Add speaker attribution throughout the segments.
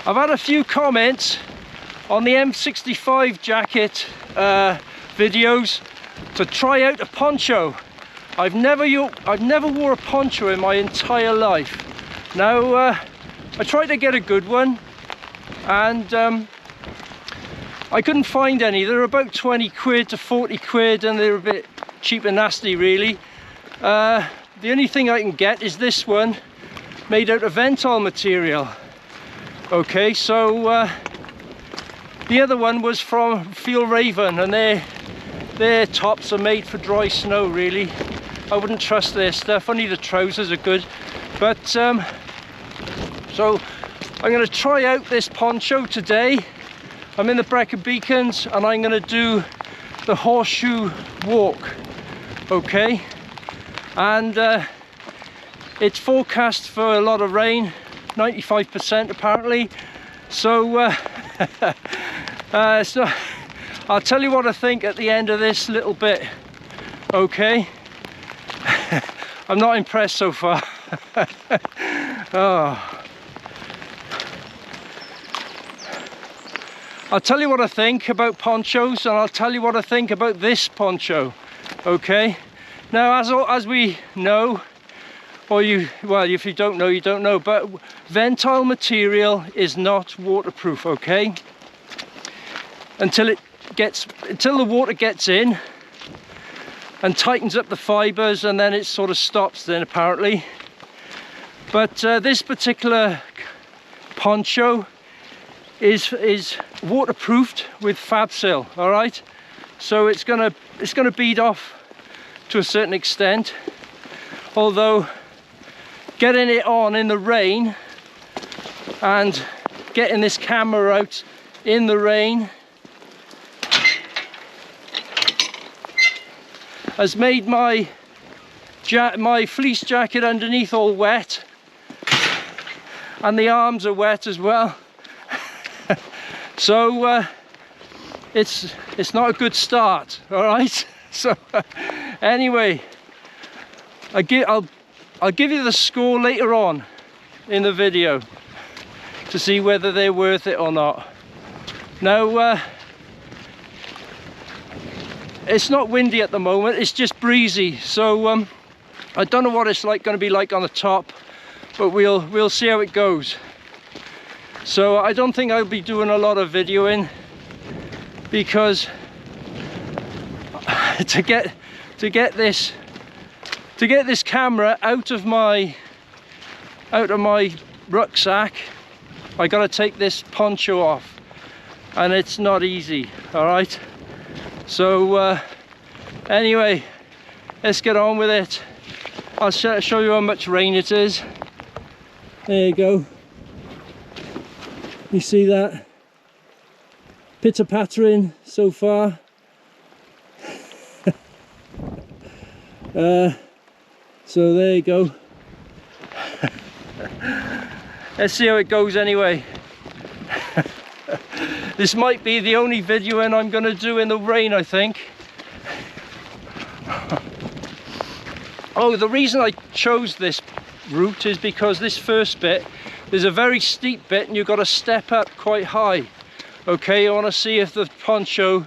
Speaker 1: I've had a few comments on the M65 jacket videos to try out a poncho. I've never wore a poncho in my entire life. Now I tried to get a good one, and I couldn't find any. They're about 20 quid to 40 quid, and they're a bit cheap and nasty really. The only thing I can get is this one, made out of ventile material. Okay, so the other one was from Field Raven, and their tops are made for dry snow really. I wouldn't trust their stuff, only the trousers are good. But so I'm going to try out this poncho today. I'm in the Brecon Beacons and I'm going to do the horseshoe walk. Okay, and it's forecast for a lot of rain, 95% apparently. So it's not, I'll tell you what I think at the end of this little bit. Okay. I'm not impressed so far. Oh. I'll tell you what I think about ponchos, and I'll tell you what I think about this poncho. Okay. Now, as we know, or if you don't know, you don't know, but ventile material is not waterproof. Okay. Until the water gets in and tightens up the fibers, and then it sort of stops then apparently. But this particular poncho is waterproofed with Fabsil. All right, so it's gonna bead off to a certain extent, although getting it on in the rain and getting this camera out in the rain has made my fleece jacket underneath all wet, and the arms are wet as well. So it's not a good start. All right. So anyway, I'll give you the score later on in the video to see whether they're worth it or not. Now it's not windy at the moment, it's just breezy, so I don't know what it's going to be like on the top, but we'll see how it goes. So I don't think I'll be doing a lot of videoing, because to get this camera out of my rucksack, I got to take this poncho off, and it's not easy. All right. So anyway, let's get on with it. I'll show you how much rain it is. There you go. You see that? Pitter-pattering so far. So there you go. Let's see how it goes anyway. This might be the only videoing I'm going to do in the rain, I think. Oh, the reason I chose this route is because this first bit, there's a very steep bit and you've got to step up quite high. Okay, I want to see if the poncho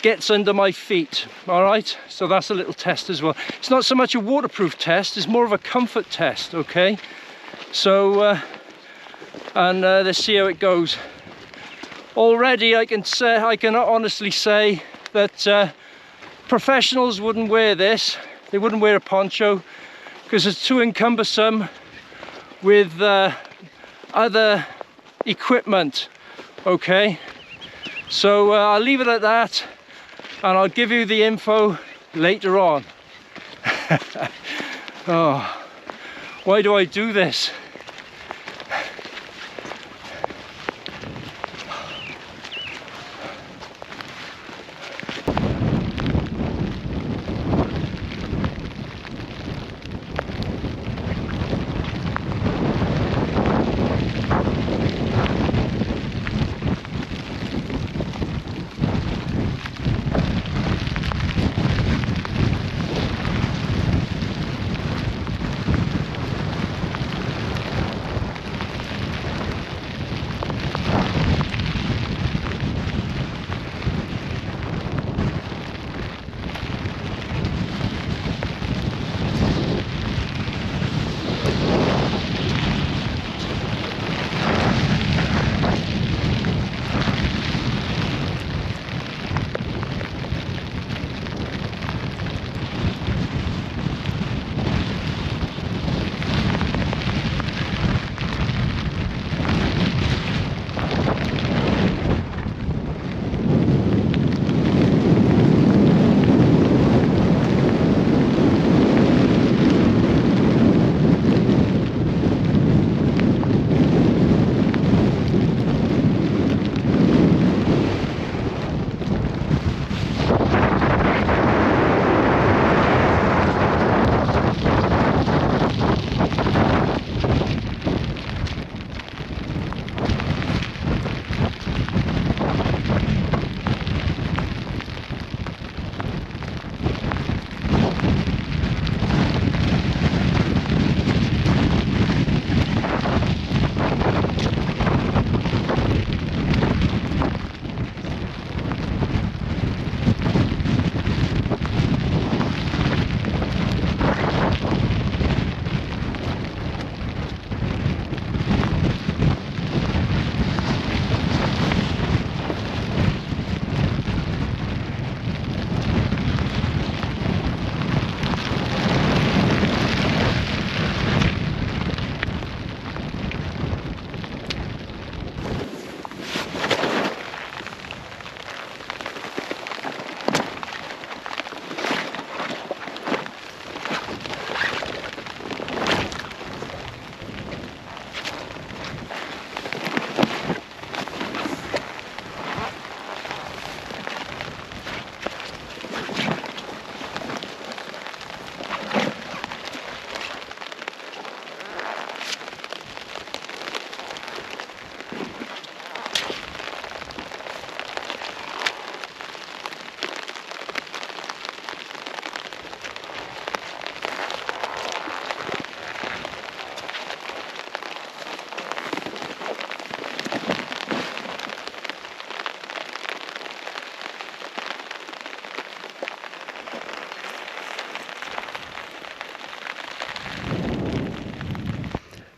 Speaker 1: gets under my feet. All right, so that's a little test as well. It's not so much a waterproof test, it's more of a comfort test. Okay, so let's see how it goes. Already I can honestly say that professionals wouldn't wear this. They wouldn't wear a poncho because it's too cumbersome with other equipment. Okay, so I'll leave it at that, and I'll give you the info later on. Oh, why do I do this?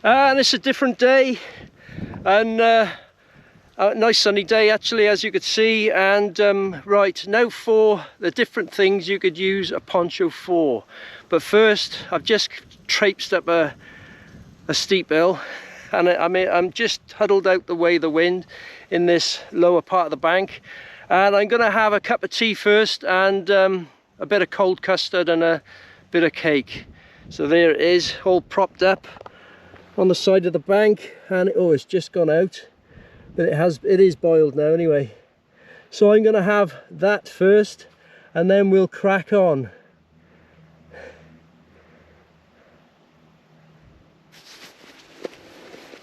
Speaker 1: And it's a different day, and a nice sunny day actually, as you could see. And right now for the different things you could use a poncho for. But first, I've just traipsed up a steep hill, and I'm just huddled out the way of the wind in this lower part of the bank, and I'm gonna have a cup of tea first, and a bit of cold custard and a bit of cake. So there it is, all propped up on the side of the bank, and oh, it's just gone out, but it is boiled now anyway. So I'm gonna have that first, and then we'll crack on.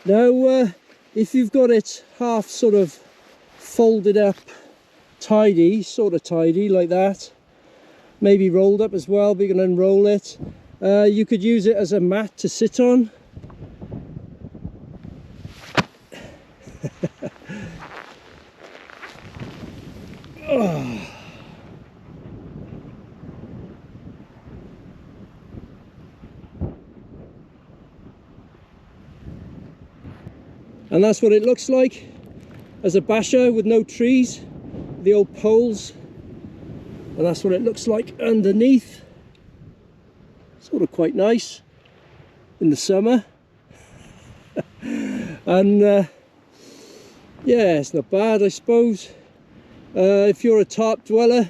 Speaker 1: Now if you've got it half sort of folded up tidy, sort of tidy like that, maybe rolled up as well, but you can unroll it. You could use it as a mat to sit on. Oh. And that's what it looks like as a basher with no trees, the old poles, and that's what it looks like underneath. Sort of quite nice in the summer. And yeah, it's not bad, I suppose. If you're a tarp dweller,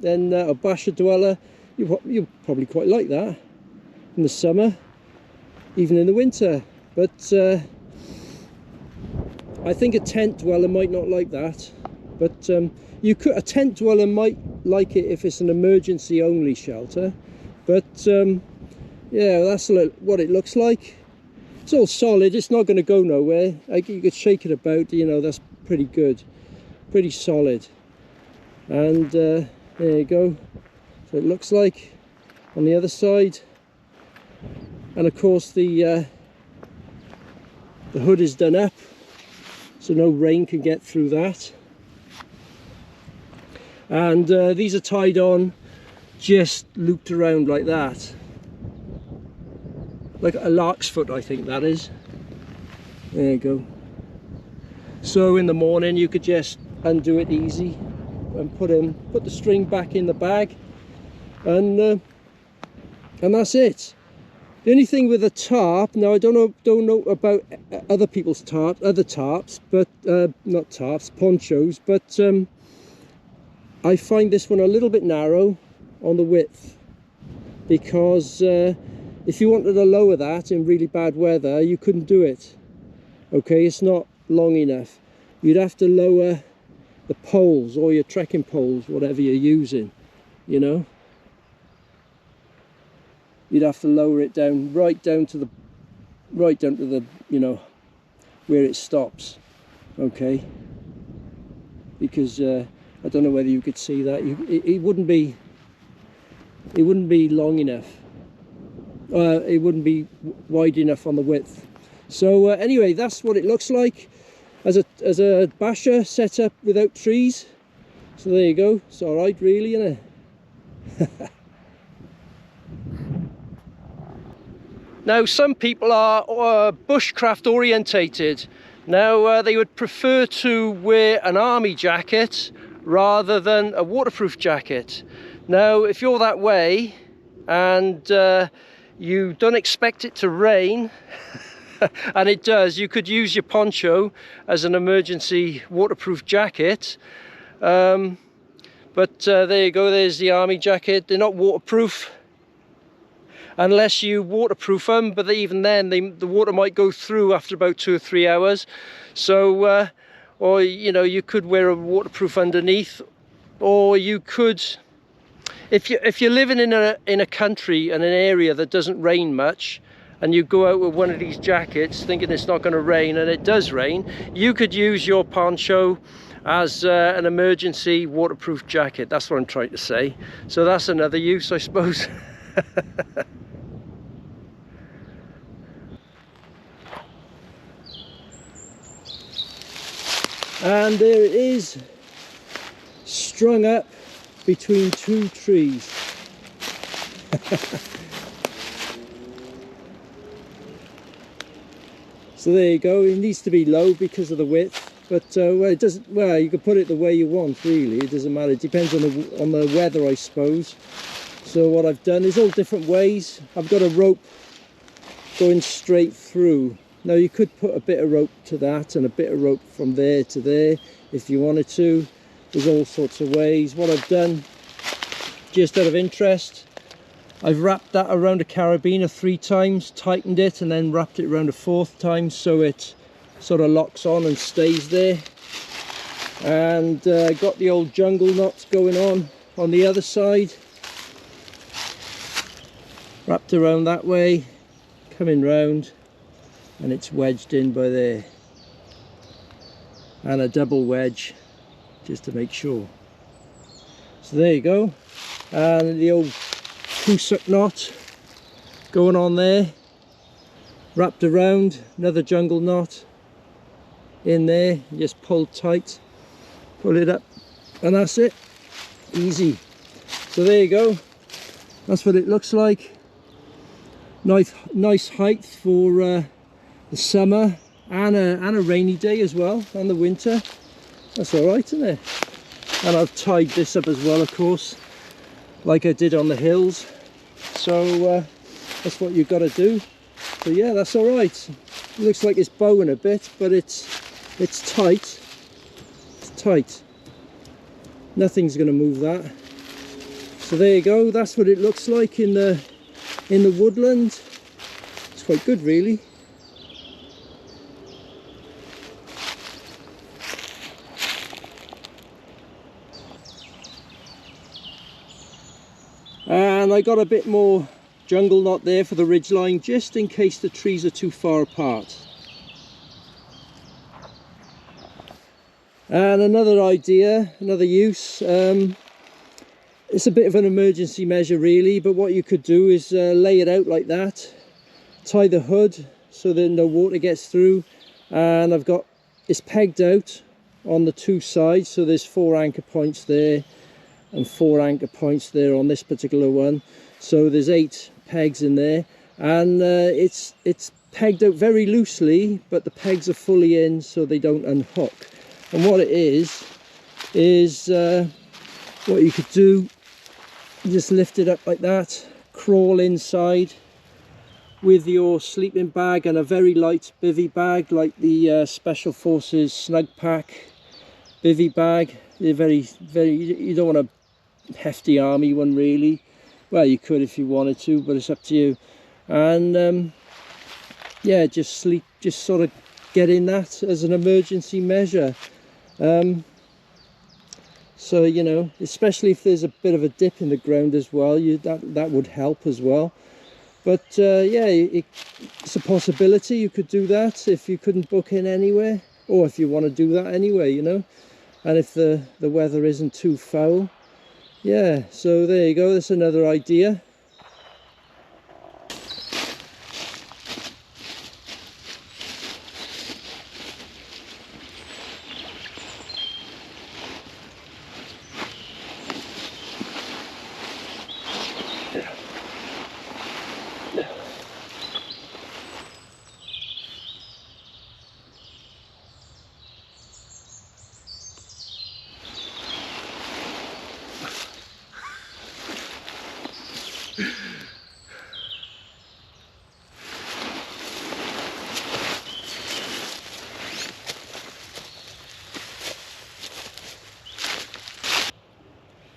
Speaker 1: then a basher dweller, you'll probably quite like that in the summer, even in the winter. But I think a tent dweller might not like that. But a tent dweller might like it if it's an emergency only shelter. But yeah, that's what it looks like. It's all solid, it's not going to go nowhere. You could shake it about, you know, that's pretty good, pretty solid. And there you go, so it looks like on the other side. And of course the hood is done up, so no rain can get through that. And these are tied on, just looped around like that, like a lark's foot, I think that is. There you go. So in the morning you could just undo it easy and put the string back in the bag, and that's it. The only thing with a tarp, now I don't know about other people's other tarps, but not tarps, ponchos, but I find this one a little bit narrow on the width, because if you wanted to lower that in really bad weather, you couldn't do it. Okay, it's not long enough. You'd have to lower the poles, or your trekking poles, whatever you're using, you know. You'd have to lower it down right down to the you know, where it stops. Okay, because I don't know whether you could see that. It wouldn't be long enough. It wouldn't be wide enough on the width. So anyway, that's what it looks like as a basher set up without trees. So there you go. It's all right, really, isn't it? Now, some people are bushcraft orientated. Now, they would prefer to wear an army jacket rather than a waterproof jacket. Now, if you're that way and you don't expect it to rain, and it does, you could use your poncho as an emergency waterproof jacket. But there you go, there's the army jacket. They're not waterproof unless you waterproof them, but even then the water might go through after about 2 or 3 hours. So or you know, you could wear a waterproof underneath, or you could, if you're living in a country and an area that doesn't rain much, and you go out with one of these jackets thinking it's not going to rain, and it does rain, you could use your poncho as an emergency waterproof jacket. That's what I'm trying to say. So that's another use, I suppose. And there it is, strung up between 2 trees. So there you go. It needs to be low because of the width, but well, it doesn't. Well, you can put it the way you want. Really, it doesn't matter. It depends on the weather, I suppose. So what I've done is all different ways. I've got a rope going straight through. Now you could put a bit of rope to that and a bit of rope from there to there if you wanted to. There's all sorts of ways. What I've done, just out of interest, I've wrapped that around a carabiner 3 times, tightened it, and then wrapped it around a 4th time so it sort of locks on and stays there. And got the old jungle knot going on the other side. Wrapped around that way, coming round, and it's wedged in by there. And a double wedge, just to make sure. So there you go. And the old tussock knot going on there, wrapped around, another jungle knot in there, just pull tight, pull it up, and that's it. Easy. So there you go. That's what it looks like. Nice height for the summer and a rainy day as well, and the winter. That's all right, isn't it? And I've tied this up as well, of course, like I did on the hills. So that's what you've got to do. So yeah, that's all right. It looks like it's bowing a bit, but it's tight. It's tight. Nothing's going to move that. So there you go. That's what it looks like in the woodland. It's quite good, really. And I got a bit more jungle knot there for the ridgeline, just in case the trees are too far apart. And another idea, another use, it's a bit of an emergency measure really, but what you could do is lay it out like that, tie the hood so that no water gets through, and it's pegged out on the 2 sides, so there's 4 anchor points there and 4 anchor points there on this particular one, so there's 8 pegs in there, and it's pegged out very loosely, but the pegs are fully in so they don't unhook. And what it is what you could do, you just lift it up like that, crawl inside with your sleeping bag and a very light bivvy bag, like the Special Forces Snug Pack bivvy bag. They're very, you don't want a hefty army one really. Well, you could if you wanted to, but it's up to you. And yeah, just sort of get in that as an emergency measure. So, you know, especially if there's a bit of a dip in the ground as well, that would help as well. But yeah, it's a possibility you could do that if you couldn't book in anywhere, or if you want to do that anyway, you know, and if the weather isn't too foul. Yeah, so there you go, that's another idea.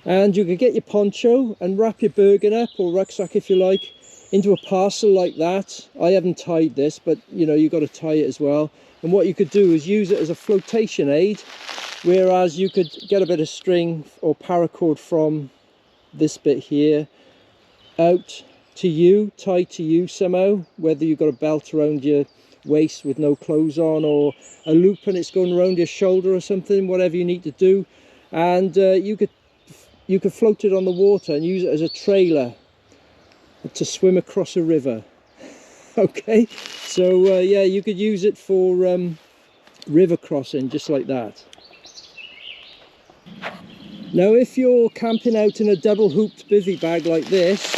Speaker 1: And you could get your poncho and wrap your burgan up, or rucksack if you like, into a parcel like that. I haven't tied this, but you know, you've got to tie it as well. And what you could do is use it as a flotation aid, whereas you could get a bit of string or paracord from this bit here out to you, tied to you somehow, whether you've got a belt around your waist with no clothes on, or a loop and it's going around your shoulder or something, whatever you need to do. And you could float it on the water and use it as a trailer to swim across a river. Okay, so yeah, you could use it for river crossing, just like that. Now if you're camping out in a double hooped bivvy bag like this,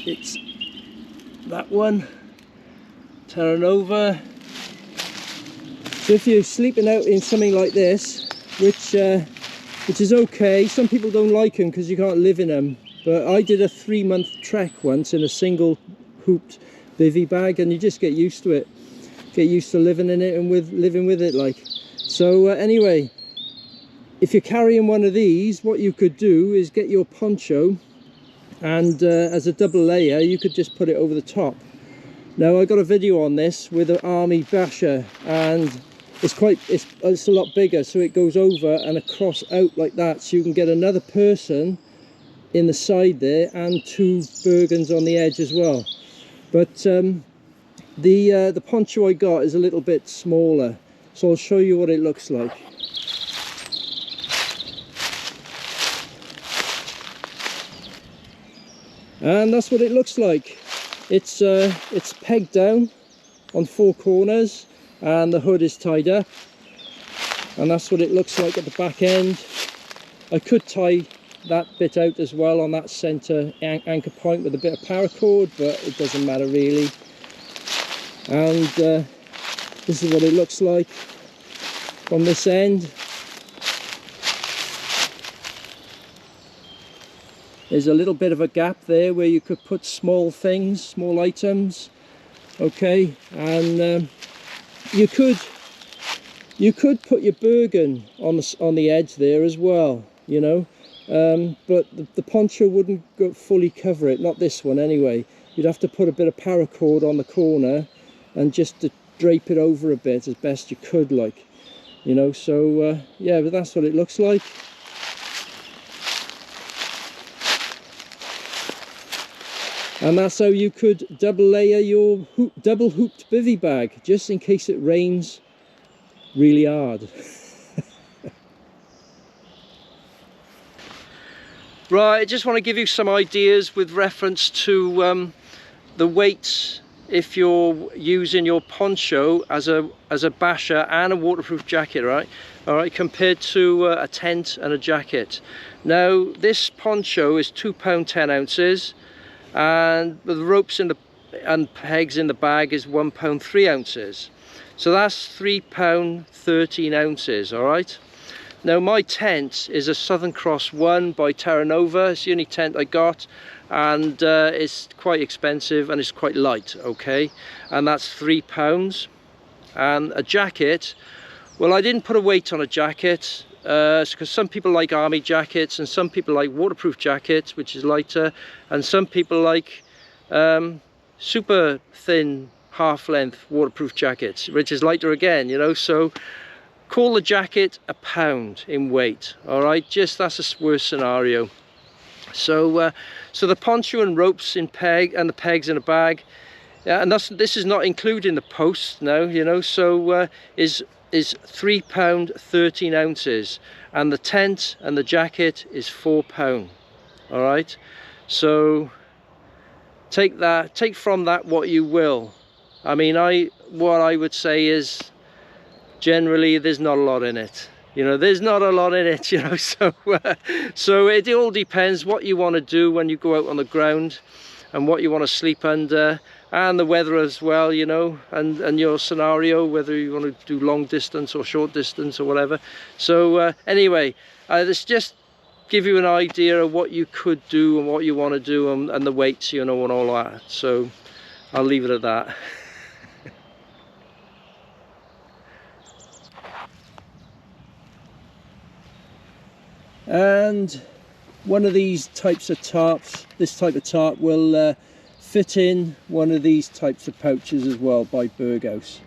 Speaker 1: it's that one, Terra Nova. So if you're sleeping out in something like this, which is okay, some people don't like them because you can't live in them, but I did a 3-month trek once in a single hooped bivvy bag, and you just get used to it, get used to living in it and living with it like. So anyway, if you're carrying one of these, what you could do is get your poncho, and as a double layer you could just put it over the top. Now I got a video on this with an army basher, and it's a lot bigger, so it goes over and across out like that, so you can get another person in the side there and 2 Bergens on the edge as well. But the poncho I got is a little bit smaller, so I'll show you what it looks like. And that's what it looks like. It's pegged down on 4 corners, and the hood is tied up, and that's what it looks like at the back end. I could tie that bit out as well on that center anchor point with a bit of paracord, but it doesn't matter really. And this is what it looks like from this end. There's a little bit of a gap there where you could put small things, small items, okay, and you could put your Bergen on the edge there as well, you know, but the poncho wouldn't fully cover it, not this one anyway. You'd have to put a bit of paracord on the corner and just to drape it over a bit as best you could, like, you know. So yeah, but that's what it looks like. And that's how you could double layer your double hooped bivvy bag, just in case it rains really hard. Right, I just want to give you some ideas with reference to the weights if you're using your poncho as a basher and a waterproof jacket, right? All right, compared to a tent and a jacket. Now, this poncho is £2 10 ounces. And the ropes and pegs in the bag is £1 3 ounces. So that's £3 13 ounces, all right? Now my tent is a Southern Cross 1 by Terra Nova. It's the only tent I got, and it's quite expensive and it's quite light, okay? And that's £3. And a jacket, well, I didn't put a weight on a jacket, because some people like army jackets and some people like waterproof jackets, which is lighter, and some people like super thin half-length waterproof jackets, which is lighter again, you know. So call the jacket £1 in weight, all right? Just that's a worst scenario. So so the poncho and ropes in peg and the pegs in a bag, and this is not including the posts now, you know. So is £3 13 ounces, and the tent and the jacket is £4, all right? So take from that what you will. I mean, what I would say is generally there's not a lot in it, you know. There's not a lot in it, you know. So so it all depends what you want to do when you go out on the ground and what you want to sleep under, and the weather as well, you know, and your scenario, whether you want to do long distance or short distance or whatever. So anyway, let's just give you an idea of what you could do and what you want to do, and the weights, you know, and all that. So I'll leave it at that. And one of these types of tarps, this type of tarp will fit in one of these types of pouches as well by Berghaus.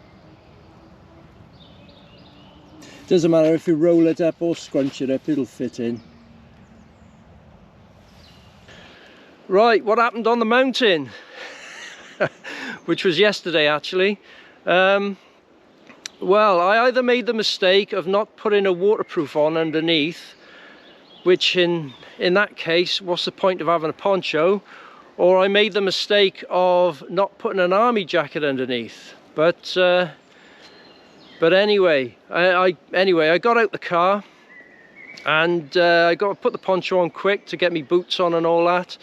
Speaker 1: Doesn't matter if you roll it up or scrunch it up, it'll fit in. Right, what happened on the mountain? Which was yesterday actually. Well, I either made the mistake of not putting a waterproof on underneath, which in that case, what's the point of having a poncho? Or I made the mistake of not putting an army jacket underneath. But anyway, I got out the car, and I put the poncho on quick to get me boots on and all that.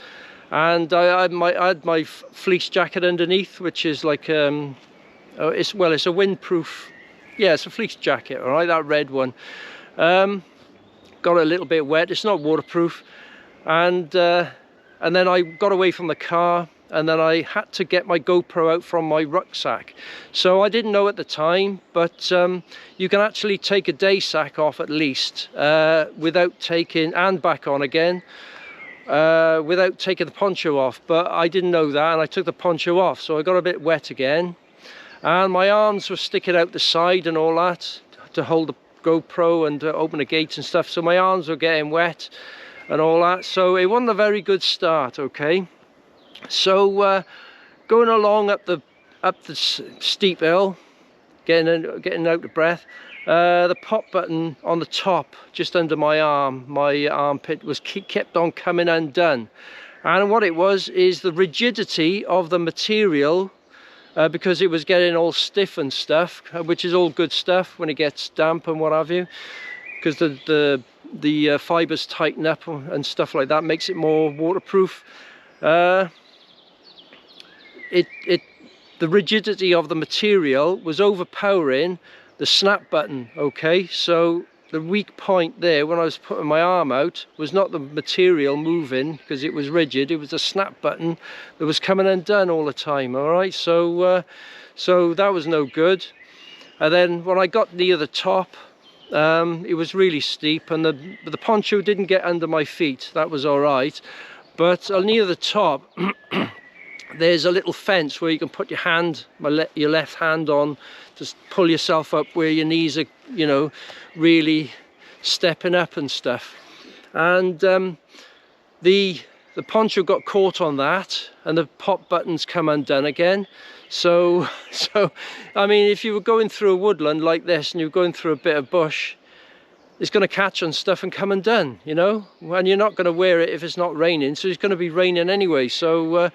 Speaker 1: and I had my fleece jacket underneath, which is like it's a windproof, yeah, it's a fleece jacket, all right, that red one. Got a little bit wet, it's not waterproof, and then I got away from the car, and then I had to get my GoPro out from my rucksack. So I didn't know at the time, but you can actually take a day sack off at least without taking, and back on again, without taking the poncho off. But I didn't know that, and I took the poncho off, so I got a bit wet again, and my arms were sticking out the side and all that to hold the GoPro and open the gates and stuff, so my arms were getting wet and all that, so it wasn't a very good start. Okay, so going along up the steep hill, getting out of breath, the pop button on the top just under my arm, my armpit, was kept on coming undone, and what it was is the rigidity of the material, because it was getting all stiff and stuff, which is all good stuff when it gets damp and what have you, because the fibers tighten up and stuff like that, makes it more waterproof. The rigidity of the material was overpowering the snap button. Okay, so the weak point there when I was putting my arm out was not the material moving because it was rigid, it was the snap button that was coming undone all the time. All right, so so that was no good. And then when I got near the top, it was really steep, and the poncho didn't get under my feet, that was all right. But near the top there's a little fence where you can put your hand, your left hand on, just pull yourself up where your knees are, you know, really stepping up and stuff. And the poncho got caught on that, and the pop buttons come undone again. So I mean, if you were going through a woodland like this and you're going through a bit of bush, it's going to catch on stuff and come undone, you know, and you're not going to wear it if it's not raining, so it's going to be raining anyway, so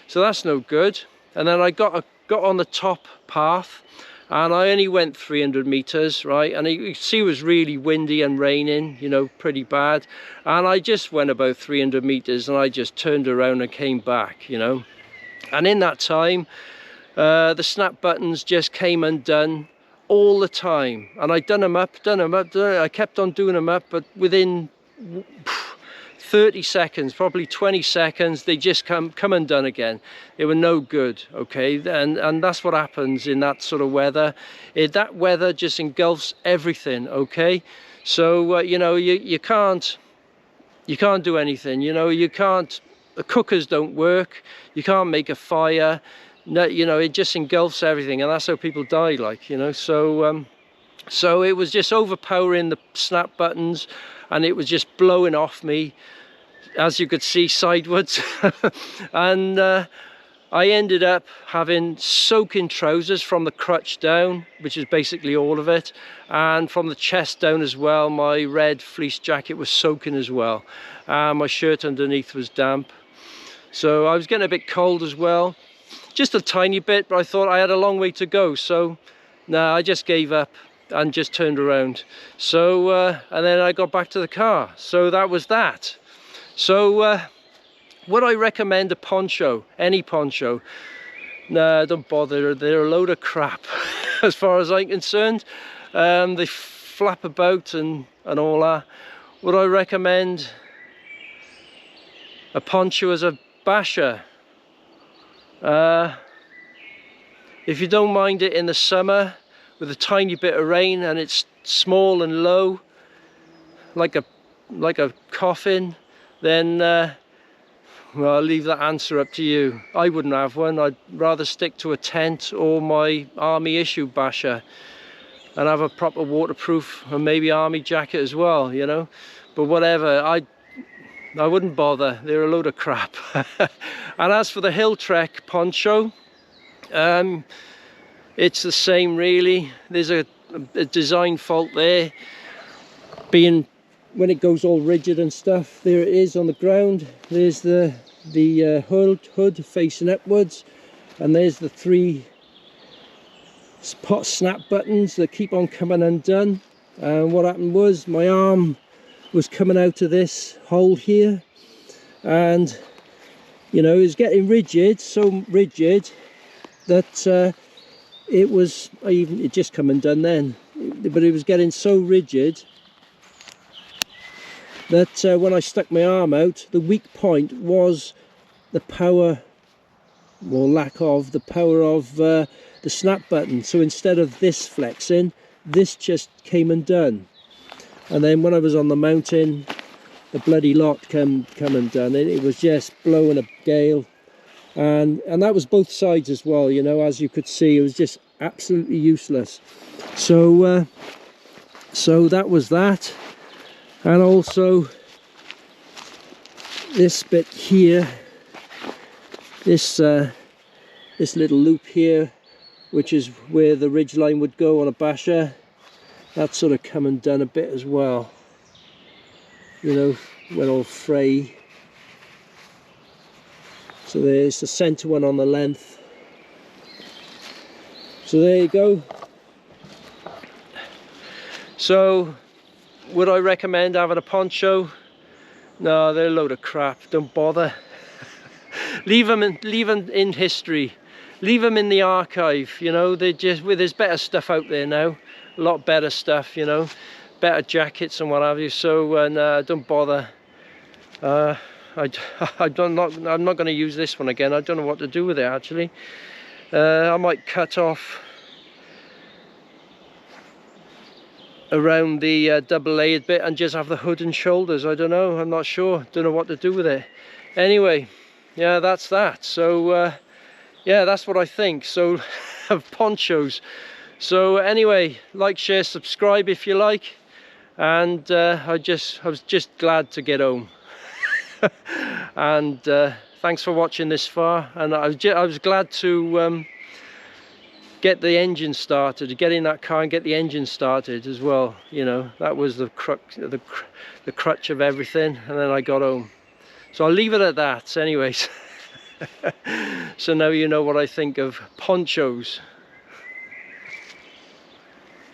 Speaker 1: so that's no good. And then I got on the top path, and I only went 300 meters, right, and you see it was really windy and raining, you know, pretty bad, and I just went about 300 meters and I just turned around and came back, you know. And in that time the snap buttons just came undone all the time, and I done them up, I kept on doing them up, but within 30 seconds, probably 20 seconds, they just come undone again. They were no good. Okay, and that's what happens in that sort of weather. That weather just engulfs everything. Okay, so you know, you can't do anything, you know. You can't, the cookers don't work, you can't make a fire. No, you know, it just engulfs everything, and that's how people die, like, you know. So so it was just overpowering the snap buttons, and it was just blowing off me, as you could see, sideways. And I ended up having soaking trousers from the crutch down, which is basically all of it, and from the chest down as well. My red fleece jacket was soaking as well, and my shirt underneath was damp. So I was getting a bit cold as well, just a tiny bit, but I thought I had a long way to go, so no, I just gave up and just turned around. So and then I got back to the car. So that was that. So would I recommend a poncho, any poncho? No, don't bother, they're a load of crap as far as I'm concerned. They flap about and all that. Would I recommend a poncho as a basher? If you don't mind it in the summer with a tiny bit of rain and it's small and low, like a coffin, then well, I'll leave that answer up to you. I wouldn't have one. I'd rather stick to a tent or my army issue basher and have a proper waterproof and maybe army jacket as well, you know. But whatever, I wouldn't bother, they're a load of crap. And as for the Hill Trek poncho, it's the same really. There's a design fault there, being when it goes all rigid and stuff. There it is on the ground. There's the hood facing upwards, and there's the 3 snap buttons that keep on coming undone. And what happened was my arm was coming out of this hole here, and You know, it was getting rigid, so rigid that it just come undone then, but it was getting so rigid that when I stuck my arm out, the weak point was the power, or lack of the power of the snap button. So instead of this flexing, this just came undone. And then when I was on the mountain, the bloody lot come undone. It was just blowing a gale, and that was both sides as well. You know, as you could see, it was just absolutely useless. So so that was that. And also this bit here, this little loop here, which is where the ridge line would go on a basher, that's sort of come and done a bit as well. You know, went all fray. So there's the centre one on the length. So there you go. So would I recommend having a poncho? No, they're a load of crap. Don't bother. leave them in history. Leave them in the archive. You know, there's better stuff out there now. A lot better stuff. You know, better jackets and what have you. So don't bother. I'm not going to use this one again. I don't know what to do with it actually. I might cut off around the double layered bit and just have the hood and shoulders. I don't know, I'm not sure, don't know what to do with it. Anyway, yeah, that's that. So yeah, that's what I think. So of ponchos. So anyway, like, share, subscribe if you like. And I was just glad to get home. And thanks for watching this far. And I was glad to get the engine started, get in that car and get the engine started as well. You know, that was the crutch of everything. And then I got home. So I'll leave it at that anyways. So now you know what I think of ponchos.